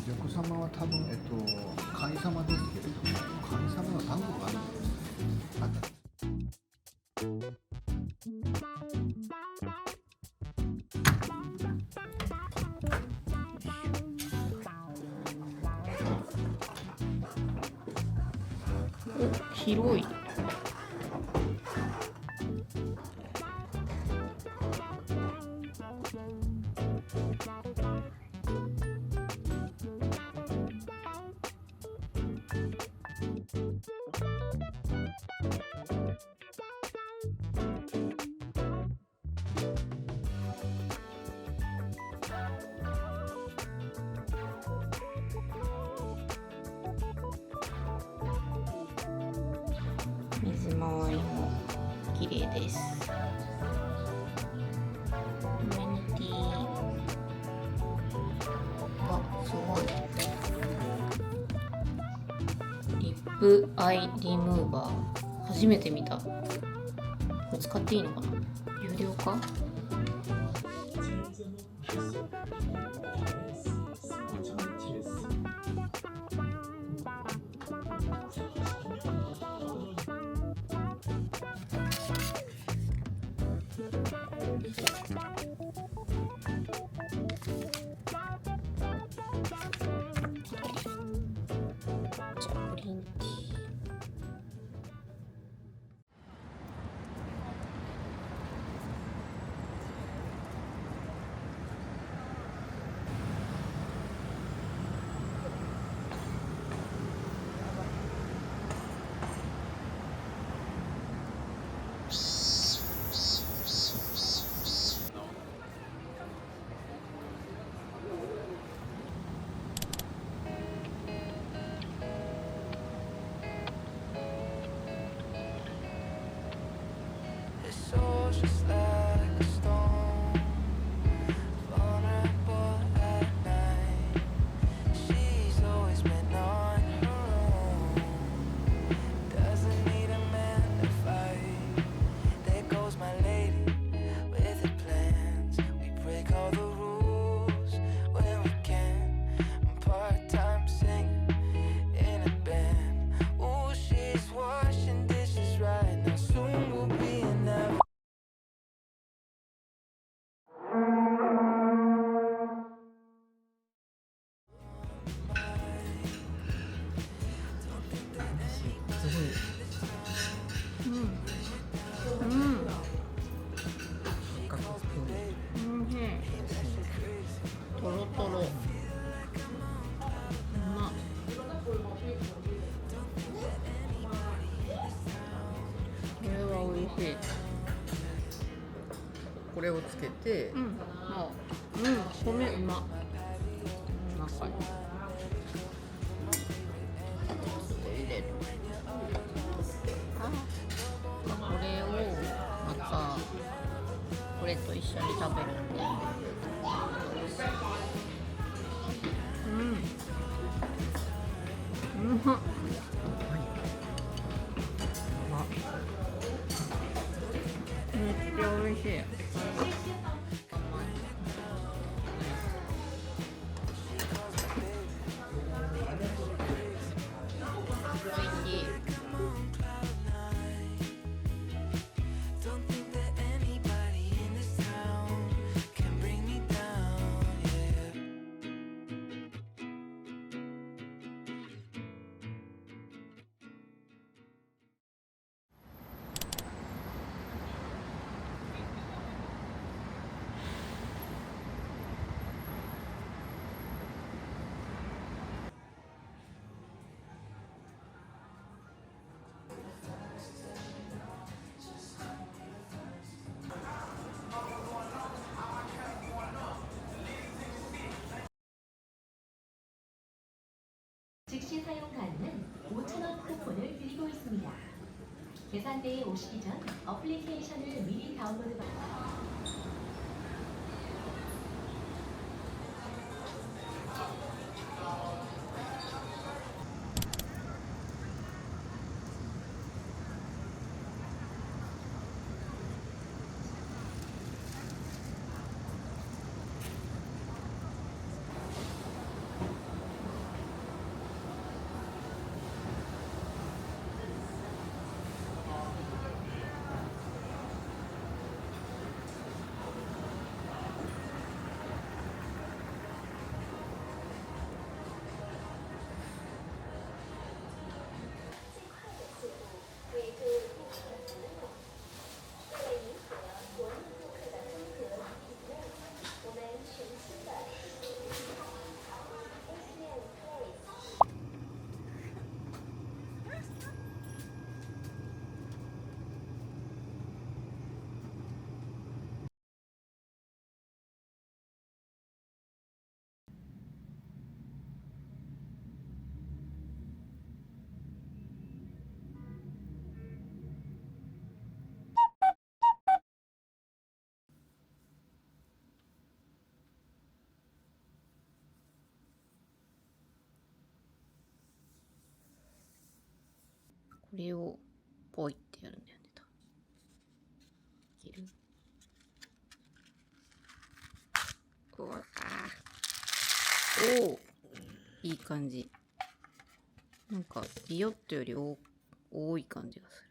お客様は多分、神様ですけれども、神様の単語があるんです。あった。お、広い。水回りも綺麗です。アメニティがすごい。リップアイリムーバー、初めて見た。これ使っていいのかな？有料か？トロトロ。これは美味しい。これをつけて、米うま。中に入れる。これをまたこれと一緒に食べるんで。うまっ。めっちゃ美味しい。즉시 사용 가능한 5,000원 쿠폰을 드리고 있습니다. 계산대에 오시기 전 어플리케이션을 미리 다운로드 받아 れをポイってやるんだよね。いける？うわおお、いい感じ。なんかリオットより多い感じがする。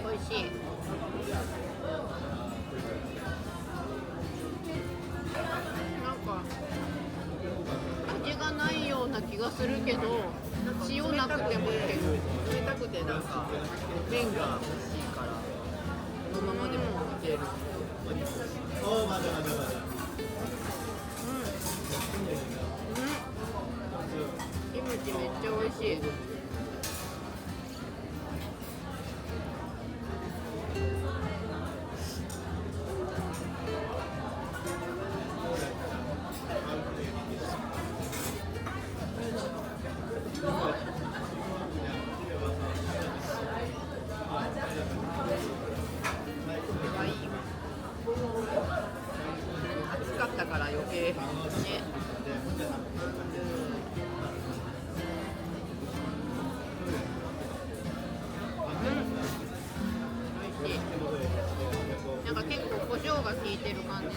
おいしい。なんか味がないような気がするけど、塩なくてもいける。冷たくてなんか麺が美味しいからこのままでもいける。キムチめっちゃ美味しい。暑かったから余計ね。美味しい。なんか結構胡椒が効いてる感じの。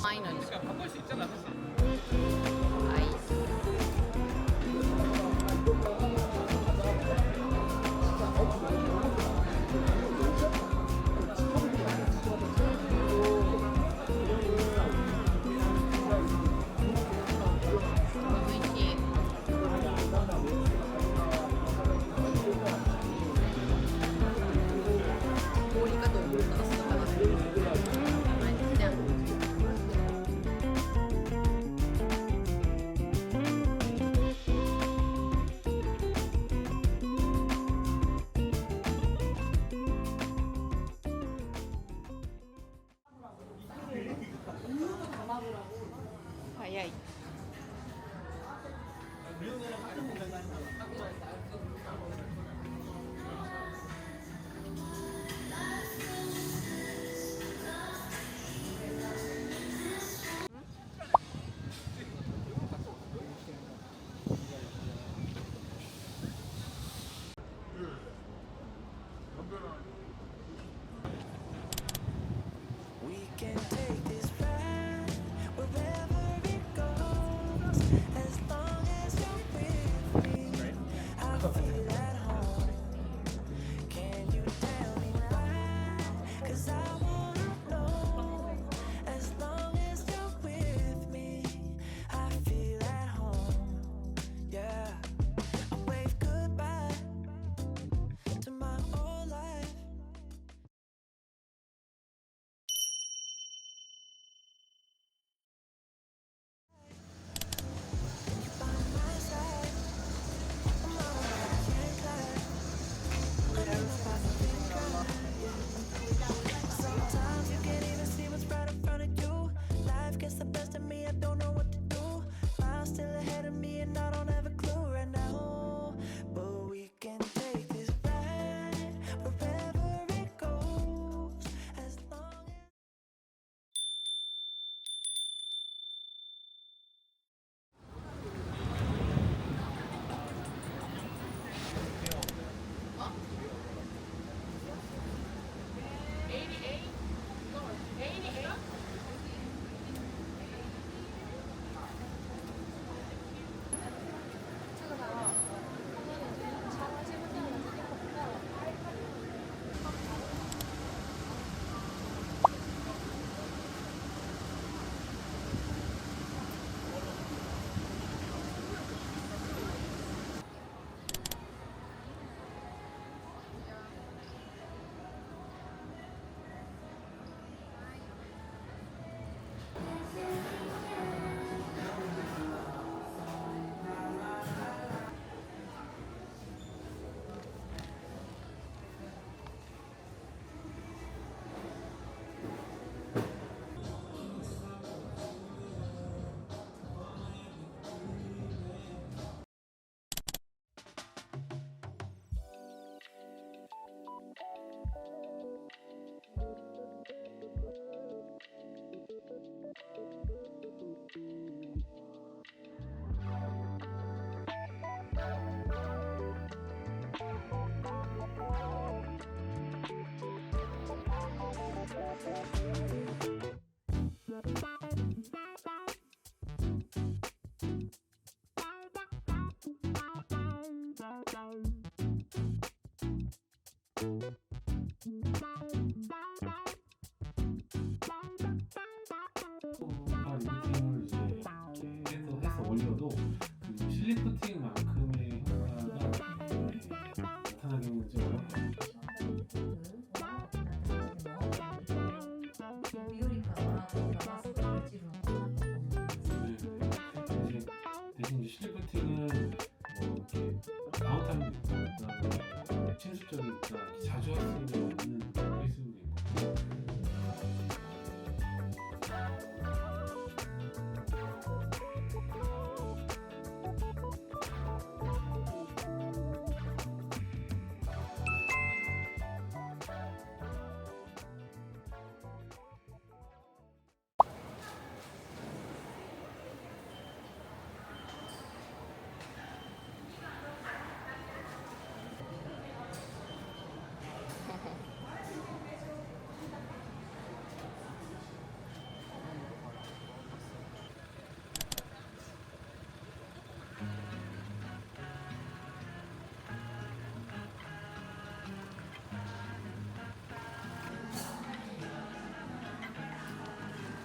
甘いのに。氷かと思ったら魚だよ。 리프팅을 이제 이렇게 해서 올려도 그 실리프팅만큼의 효과가 나타나기는 좀 어렵고 대신 이제 실리프팅은 뭐 이렇게 다운타임도 있고 그다음에 침수적이니까 자주 할 수 있는 페이스북이 있고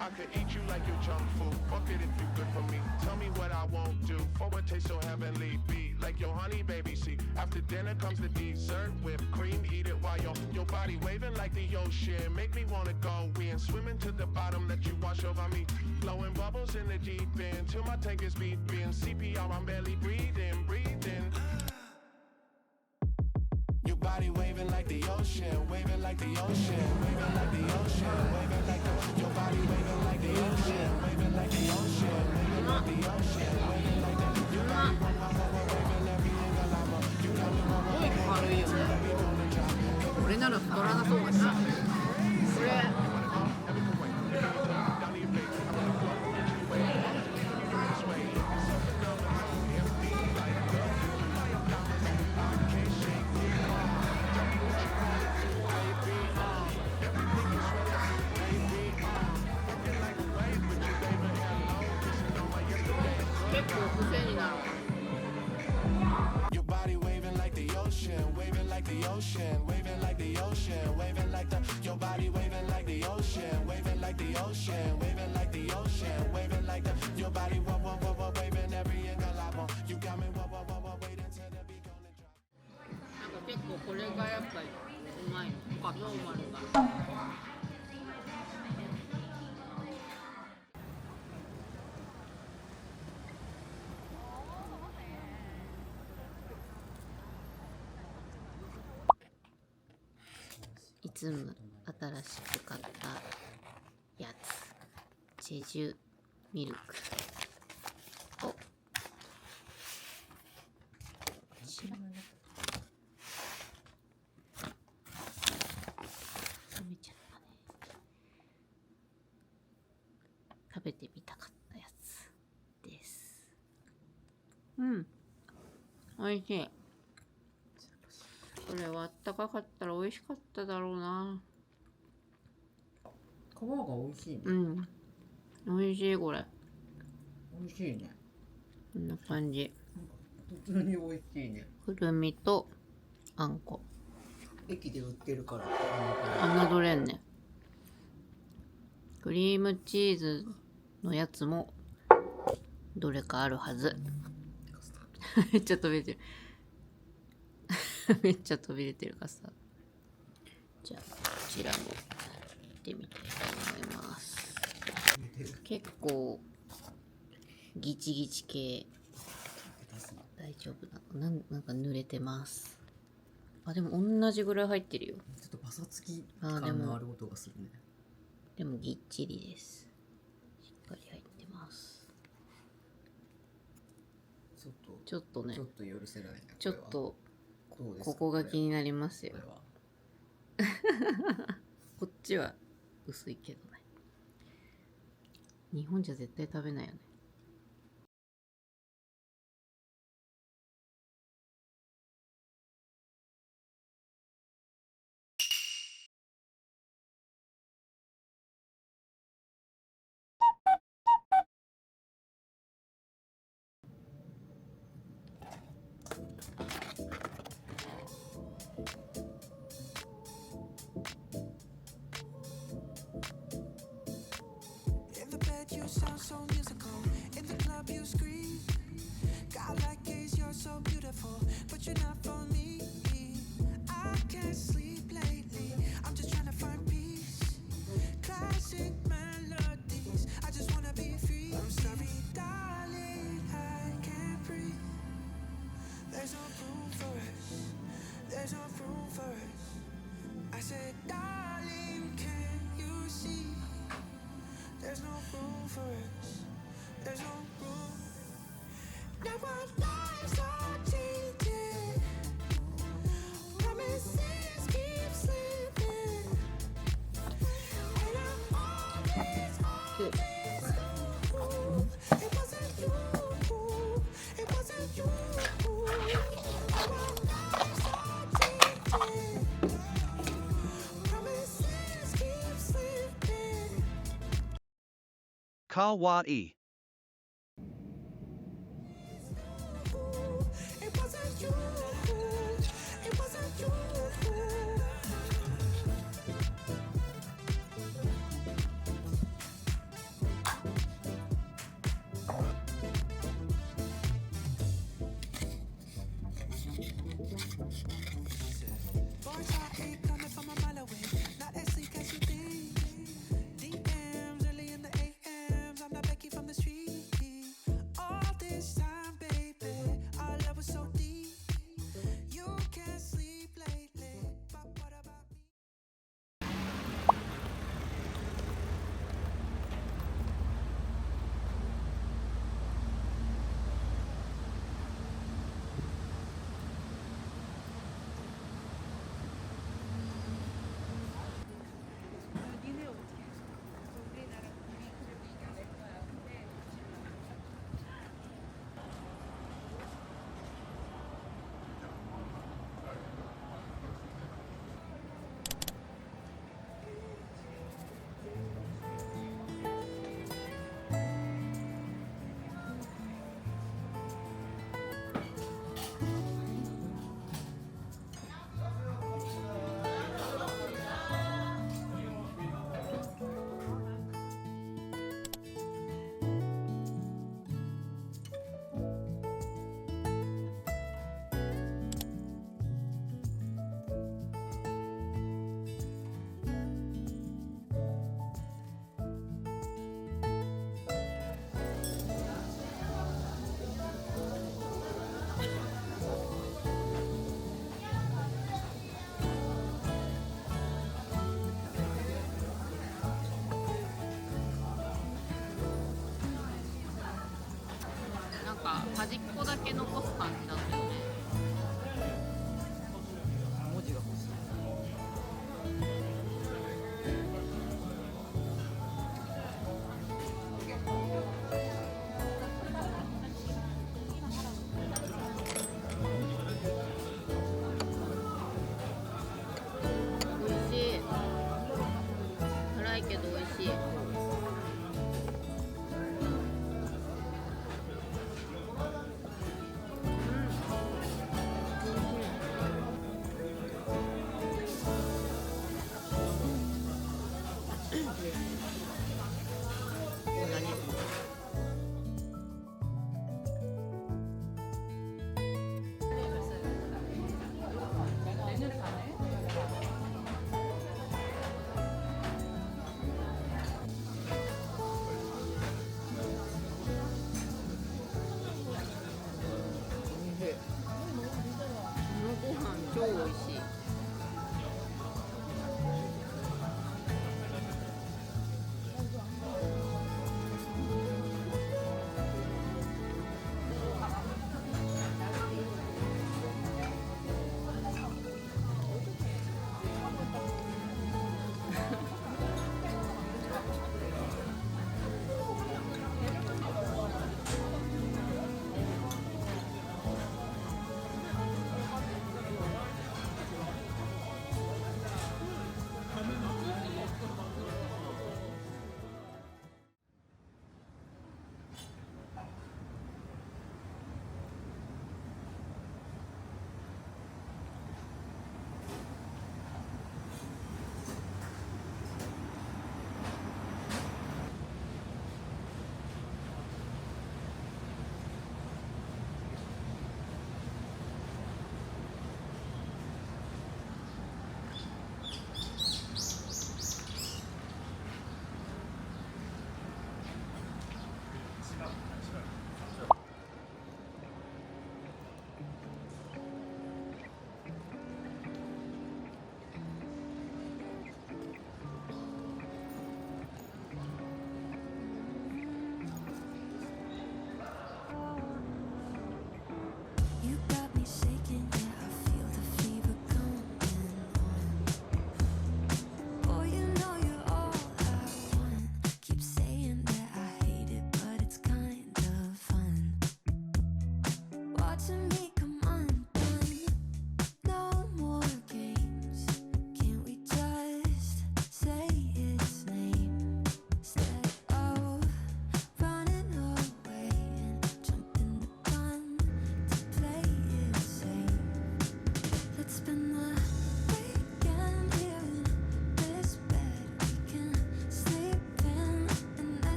I could eat you like your junk food. Fuck it if you good for me. Tell me what I won't do. For it tastes so heavenly. Be like your honey baby. See, after dinner comes the dessert. Whipped cream, eat it while your body waving like the ocean. Make me wanna go in. Swimming to the bottom, let you wash over me. Blowing bubbles in the deep end. Till my tank is beeping. CPR, I'm barely breathing, breathing. Your body waving like the ocean, waving like the ocean, waving like the ocean, waving like the. Your body waving like the ocean, waving like the ocean, waving like the ocean, waving like the. Your body waving every angle I'm on. You got me wrong, すごい軽いよね。俺なら太らなそうだな。これ。結構癖になる。 Your body waving like the ocean, waving like the ocean, waving like the ocean, waving like the. Your body waving like the ocean, waving like the ocean, waving like the ocean, waving like the. Your body waving every angle I want. You got me waiting till the beat gonna drop. なんか結構これがやっぱりうまいのかノーマルが。いつも新しく買ったやつチェジュミルクを冷めちゃったね。食べてみたかったやつです。うん、おいしい。これはあったかかったら美味しかっただろうな。皮が美味しいね。うん。美味しいこれ。美味しいね。こんな感じ。普通に美味しいね。くるみとあんこ。駅で売ってるから。侮れんね。クリームチーズのやつもどれかあるはず。めっちゃ飛び出てる。めっちゃ飛び出てるカスタード。じゃあこちらもやってみたいと思います。結構ギチギチ系。大丈夫なの？なんか濡れてます。あ、でも同じぐらい入ってるよ。ちょっとパサつき感のある音がするね。でもぎっちりです。しっかり入ってます。ちょっとね。ちょっと許せないね。ちょっとどうですか、ここが気になりますよ。これはこっちは薄いけどね。日本じゃ絶対食べないよね。so musical. In the club you scream. God like gaze, you're so beautiful, but you're not for me. I can't sleep lately. I'm just trying to find peace. Classic melodies. I just wanna be free. I'm sorry, darling, I can't breathe. There's no room for us. There's no room for us. I said, darling, can you see? There's no room for us. There's no room. Now our lives are changing. Promises keep slipping. And I always knew it wasn't you. It wasn't you. Now our lives are changing. Promises keep slipping. Kawaii. It wasn't you. It wasn't you. Boys are hate coming from a mile away. Not as sleek as you think. DMs early in the AMs. I'm not Becky from the street. All this time, baby, our love was so deep. You can't sleep lately, but what about me?なんか端っこだけ残す感じだったよね。文字が欲しい。美味しい。辛いけど美味しい。うん。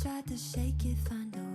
tried to shake it, find a